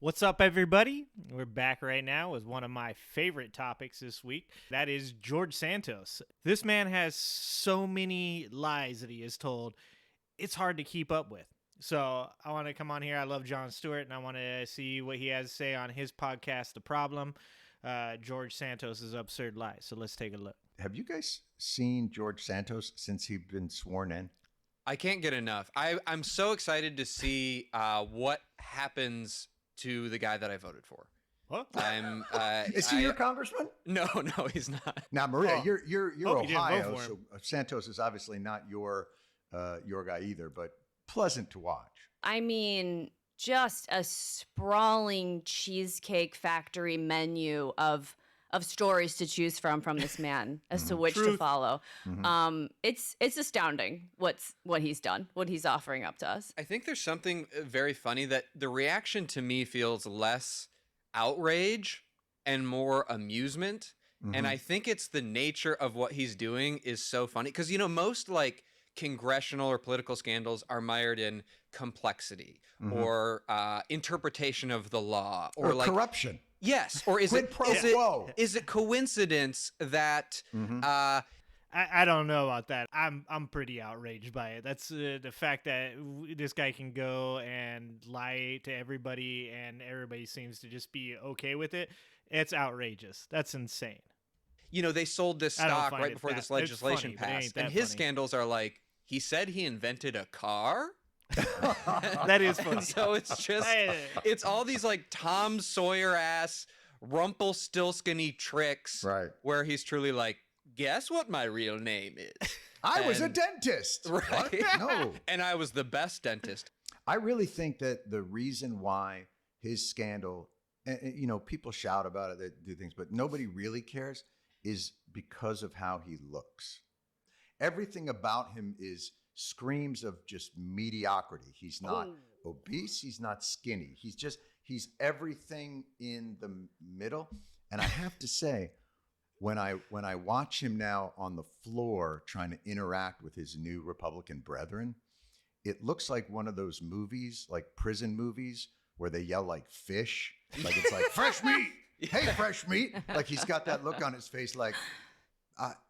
What's up, everybody? We're back right now with one of my favorite topics this week. That is George Santos. This man has so many lies that he has told. It's hard to keep up with. So I want to come on here. I love Jon Stewart, and I want to see what he has to say on his podcast, The Problem, George Santos' Absurd Lies. So let's take a look. Have you guys seen George Santos since he's been sworn in? I can't get enough. I'm so excited to see what happens to the guy that I voted for. What? Is he your congressman? No, he's not. Now, Maria, you're Ohio, for so Santos is obviously not your guy either, but pleasant to watch. I mean, just a sprawling Cheesecake Factory menu of stories to choose from this man as to which to follow. Mm-hmm. It's astounding what he's done, what he's offering up to us. I think there's something very funny that the reaction to me feels less outrage and more amusement. Mm-hmm. And I think it's the nature of what he's doing is so funny. Because, most like congressional or political scandals are mired in complexity or interpretation of the law or like corruption. Yes, or is it coincidence that I don't know about that. I'm pretty outraged by it. That's the fact that this guy can go and lie to everybody and everybody seems to just be okay with it. It's outrageous. That's insane. They sold this stock right before this legislation passed, and his scandals are like, he said he invented a car. That is funny. So it's just it's all these like Tom Sawyer ass Rumpelstiltskin-y tricks, right? Where he's truly like, guess what my real name is? I was a dentist, right? What? No, and I was the best dentist. I really think that the reason why his scandal, people shout about it, they do things, but nobody really cares, is because of how he looks. Everything about him screams of just mediocrity. He's not obese. He's not skinny. He's everything in the middle. And I have to say, when I watch him now on the floor trying to interact with his new Republican brethren, it looks like one of those movies, like prison movies, where they yell like fish. Like it's like, fresh meat. Hey, fresh meat. Like he's got that look on his face like,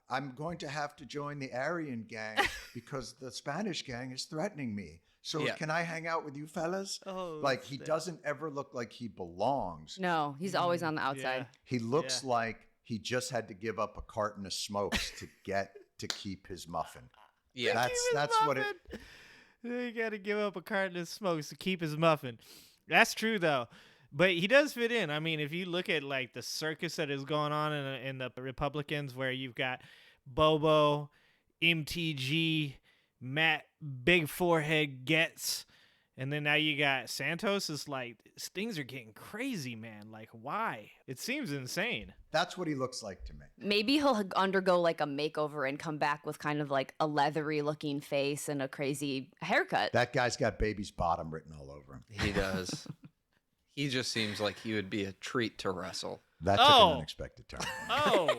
I'm going to have to join the Aryan gang because the Spanish gang is threatening me. So can I hang out with you fellas? Oh, like he doesn't ever look like he belongs. No, he's always on the outside. Yeah. He looks like he just had to give up a carton of smokes to keep his muffin. Yeah, that's what it. You got to give up a carton of smokes to keep his muffin. That's true though. But he does fit in. I mean, if you look at like the circus that is going on in the Republicans, where you've got Bobo, MTG, Matt, Big Forehead Gets, and then now you got Santos. It's like things are getting crazy, man. Like, why? It seems insane. That's what he looks like to me. Maybe he'll undergo like a makeover and come back with kind of like a leathery looking face and a crazy haircut. That guy's got baby's bottom written all over him. He does. He just seems like he would be a treat to wrestle. That took an unexpected turn. Oh.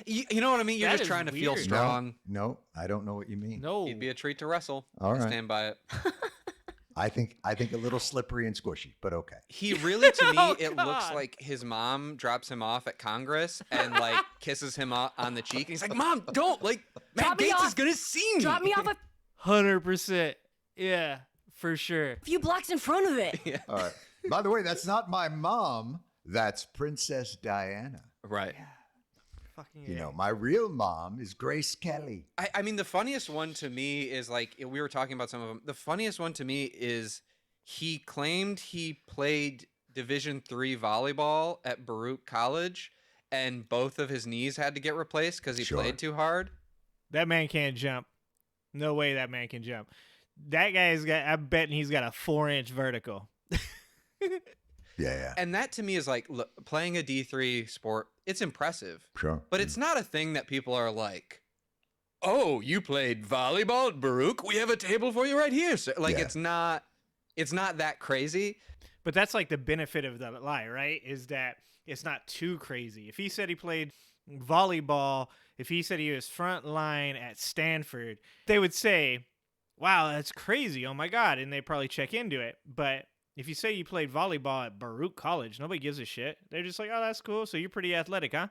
You know what I mean? You're That just is trying to feel weird. strong. No, I don't know what you mean. No. He'd be a treat to wrestle. All right. Stand by it. I think a little slippery and squishy, but okay. He really, to me, Oh, it looks God. like his mom drops him off at Congress and like kisses him on the cheek. And he's like, Mom, don't. Like, Matt Drop me Gaetz off. is going to see me. Drop me off a 100%. Yeah, for sure. few blocks in front of it. Yeah. All right. By the way, that's not my mom. That's Princess Diana. Right. Fucking My real mom is Grace Kelly. I mean, the funniest one to me is like, we were talking about some of them. The funniest one to me is he claimed he played Division III volleyball at Baruch College and both of his knees had to get replaced because he played too hard. That man can't jump. No way that man can jump. That guy's got, I bet he's got a 4-inch vertical. Yeah. And that to me is like, look, playing a D3 sport, it's impressive. Sure. But it's not a thing that people are like, oh, you played volleyball at Baruch? We have a table for you right here. So, like, it's not that crazy. But that's like the benefit of the lie, right? Is that it's not too crazy. If he said he played volleyball, if he said he was front line at Stanford, they would say, wow, that's crazy. Oh my God. And they probably check into it. But If you say you played volleyball at Baruch College, nobody gives a shit. They're just like, oh, that's cool. So you're pretty athletic, huh?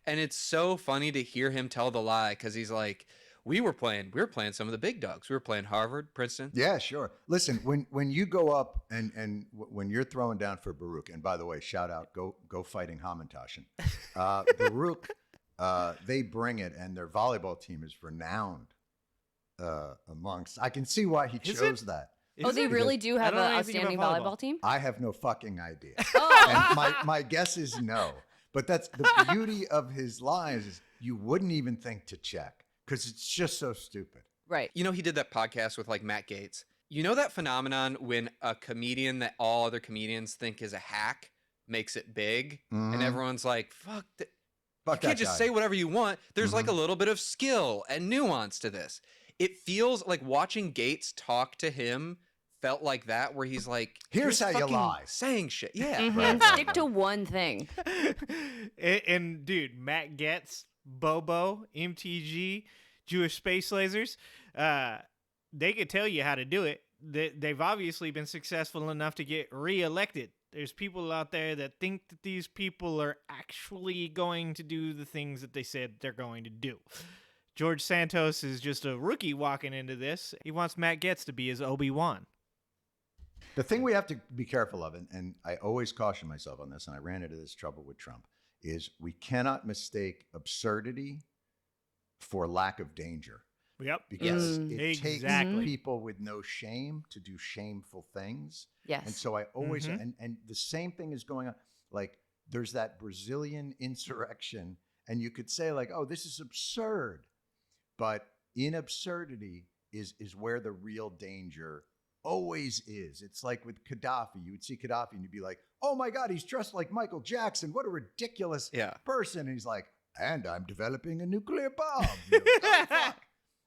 And it's so funny to hear him tell the lie because he's like, we were playing some of the big dogs. We were playing Harvard, Princeton. Yeah, sure. Listen, when you go up and when you're throwing down for Baruch, and by the way, shout out, go fighting Hamantashen. Baruch, they bring it, and their volleyball team is renowned amongst. I can see why he chose that. Oh, they really do have an outstanding volleyball team? I have no fucking idea. Oh. And my guess is no. But that's the beauty of his lies is you wouldn't even think to check because it's just so stupid. Right. You know, he did that podcast with like Matt Gaetz. You know that phenomenon when a comedian that all other comedians think is a hack makes it big, and everyone's like, fuck, you can't just say whatever you want. There's like a little bit of skill and nuance to this. It feels like watching Gaetz talk to him felt like that, where he's like, here's how you lie. Saying shit. Yeah. Mm-hmm. Stick to one thing. and dude, Matt Gaetz, Bobo, MTG, Jewish Space Lasers, they could tell you how to do it. They've obviously been successful enough to get reelected. There's people out there that think that these people are actually going to do the things that they said they're going to do. George Santos is just a rookie walking into this. He wants Matt Gaetz to be his Obi-Wan. The thing we have to be careful of, and I always caution myself on this, and I ran into this trouble with Trump, is we cannot mistake absurdity for lack of danger. Yep. Because it takes people with no shame to do shameful things. Yes. And so I always, and the same thing is going on. Like there's that Brazilian insurrection, and you could say like, oh, this is absurd. But in absurdity is where the real danger always is. It's like with Gaddafi. You would see Gaddafi and you'd be like, oh my God, he's dressed like Michael Jackson. What a ridiculous person. And he's like, and I'm developing a nuclear bomb. You know, oh, fuck.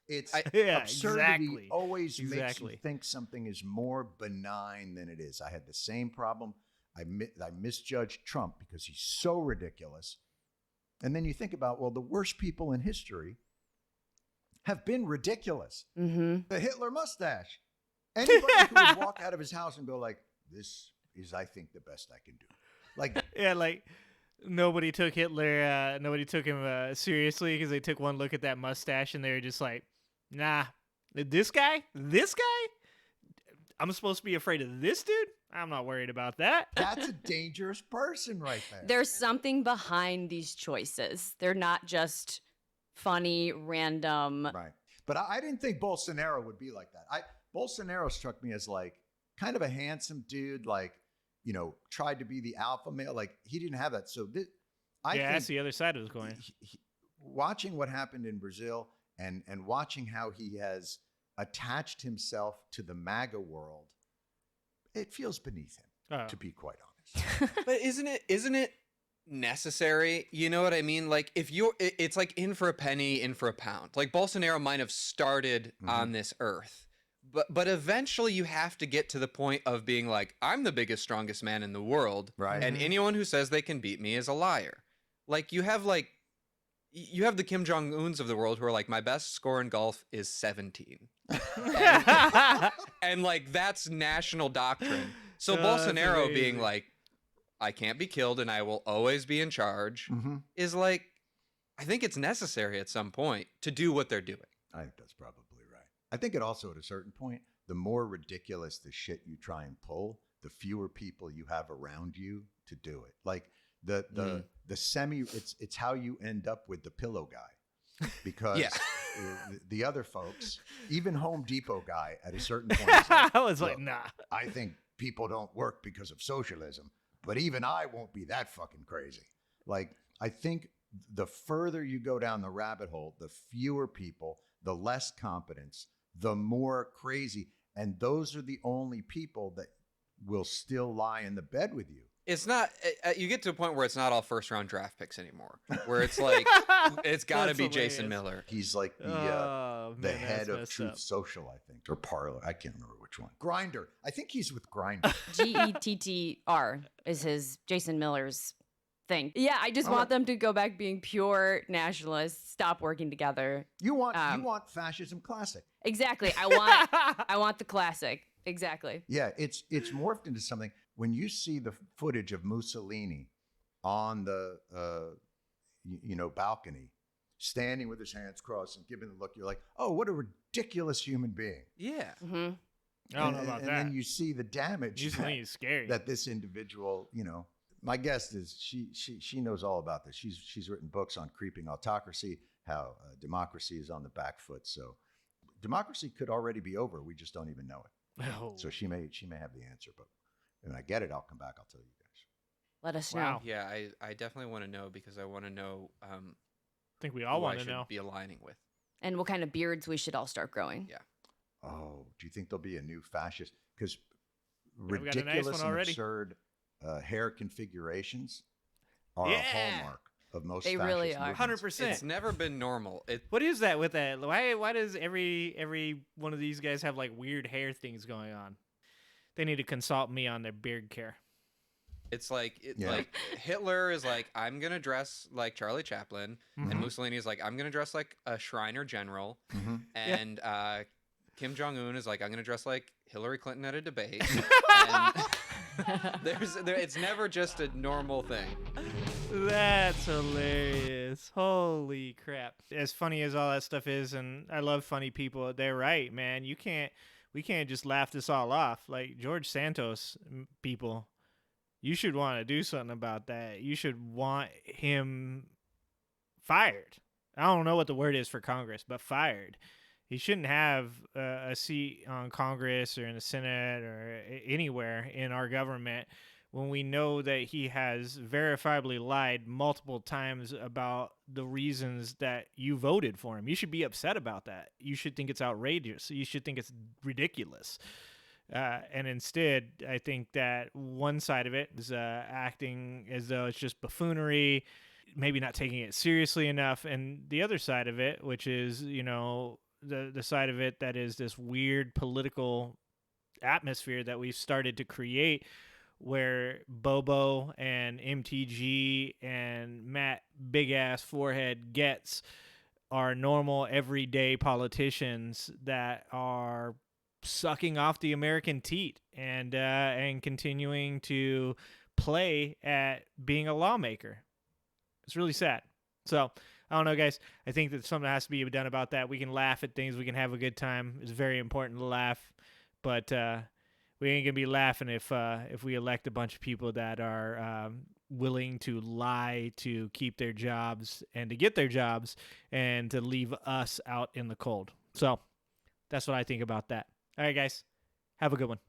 It's absurdity always makes you think something is more benign than it is. I had the same problem. I misjudged Trump because he's so ridiculous. And then you think about, well, the worst people in history have been ridiculous. The Hitler mustache. Anybody who would walk out of his house and go like, this is, I think, the best I can do. Like, yeah, like nobody took Hitler, nobody took him seriously because they took one look at that mustache and they were just like, nah, this guy, I'm supposed to be afraid of this dude? I'm not worried about that. That's a dangerous person right there. There's something behind these choices. They're not just funny, random. Right. But I didn't think Bolsonaro would be like that. Bolsonaro struck me as like kind of a handsome dude, like, you know, tried to be the alpha male. Like he didn't have that. So I think that's the other side of the coin. Watching what happened in Brazil and watching how he has attached himself to the MAGA world, it feels beneath him, to be quite honest. But isn't it necessary? You know what I mean? Like it's like in for a penny, in for a pound. Like Bolsonaro might have started on this earth, but eventually you have to get to the point of being like, I'm the biggest, strongest man in the world, right? And anyone who says they can beat me is a liar. Like you have the Kim Jong-uns of the world who are like, my best score in golf is 17. and like that's national doctrine. So Bolsonaro being like, I can't be killed and I will always be in charge is like, I think it's necessary at some point to do what they're doing. I think that's probably right. I think it also at a certain point, the more ridiculous the shit you try and pull, the fewer people you have around you to do it. Like the it's how you end up with the pillow guy. Because the other folks, even Home Depot guy at a certain point, like, I was like, nah. I think people don't work because of socialism, but even I won't be that fucking crazy. Like, I think the further you go down the rabbit hole, the fewer people, the less competence, the more crazy. And those are the only people that will still lie in the bed with you. It's not, you get to a point where it's not all first round draft picks anymore, where it's like, it's got to be hilarious. Jason Miller. He's like the head of Truth Social, I think, or Parler. I can't remember which one. Grindr. I think he's with Grindr. GETTR is his Jason Miller's thing. Yeah, I just want them to go back being pure nationalists, stop working together. You want fascism classic. Exactly. I want the classic. exactly. Yeah, it's morphed into something. When you see the footage of Mussolini on the balcony, standing with his hands crossed and giving the look, you're like, oh, what a ridiculous human being. Yeah. Hmm. I don't know about and that. then you see the damage Mussolini's scary. that this individual, my guest is she knows all about this. She's written books on creeping autocracy, how democracy is on the back foot. So democracy could already be over. We just don't even know it. Oh. So she may have the answer, but when I get it, I'll come back. I'll tell you guys. Let us Wow. know. Yeah, I definitely want to know because I want to know I think we all who I want to should know. be aligning with. And what kind of beards we should all start growing. Yeah. Oh, do you think there'll be a new fascist? Because we got a nice ridiculous one and already. absurd hair configurations are a Yeah. hallmark of most They fascist really are. movements. 100%. It's never been normal. What is that with that? Why does every one of these guys have like weird hair things going on? They need to consult me on their beard care. It's like Yeah. like Hitler is like, I'm gonna dress like Charlie Chaplin, Mhm. and Mussolini is like, I'm gonna dress like a Shriner general, Mhm. and Kim Jong Un is like, I'm gonna dress like Hillary Clinton at a debate. And it's never just a normal thing. That's hilarious. Holy crap. As funny as all that stuff is, and I love funny people, they're right, man. We can't just laugh this all off. Like George Santos people, you should want to do something about that. You should want him fired. I don't know what the word is for Congress, but fired. He shouldn't have a seat on Congress or in the Senate or anywhere in our government when we know that he has verifiably lied multiple times about the reasons that you voted for him. You should be upset about that. You should think it's outrageous. You should think it's ridiculous. And instead, I think that one side of it is acting as though it's just buffoonery, maybe not taking it seriously enough. And the other side of it, which is, the side of it that is this weird political atmosphere that we've started to create where Bobo and MTG and Matt Big Ass Forehead Gets are normal everyday politicians that are sucking off the American teat and continuing to play at being a lawmaker. It's really sad. So I don't know, guys. I think that something has to be done about that. We can laugh at things. We can have a good time. It's very important to laugh, but we ain't gonna be laughing if we elect a bunch of people that are willing to lie to keep their jobs and to get their jobs and to leave us out in the cold. So that's what I think about that. All right, guys. Have a good one.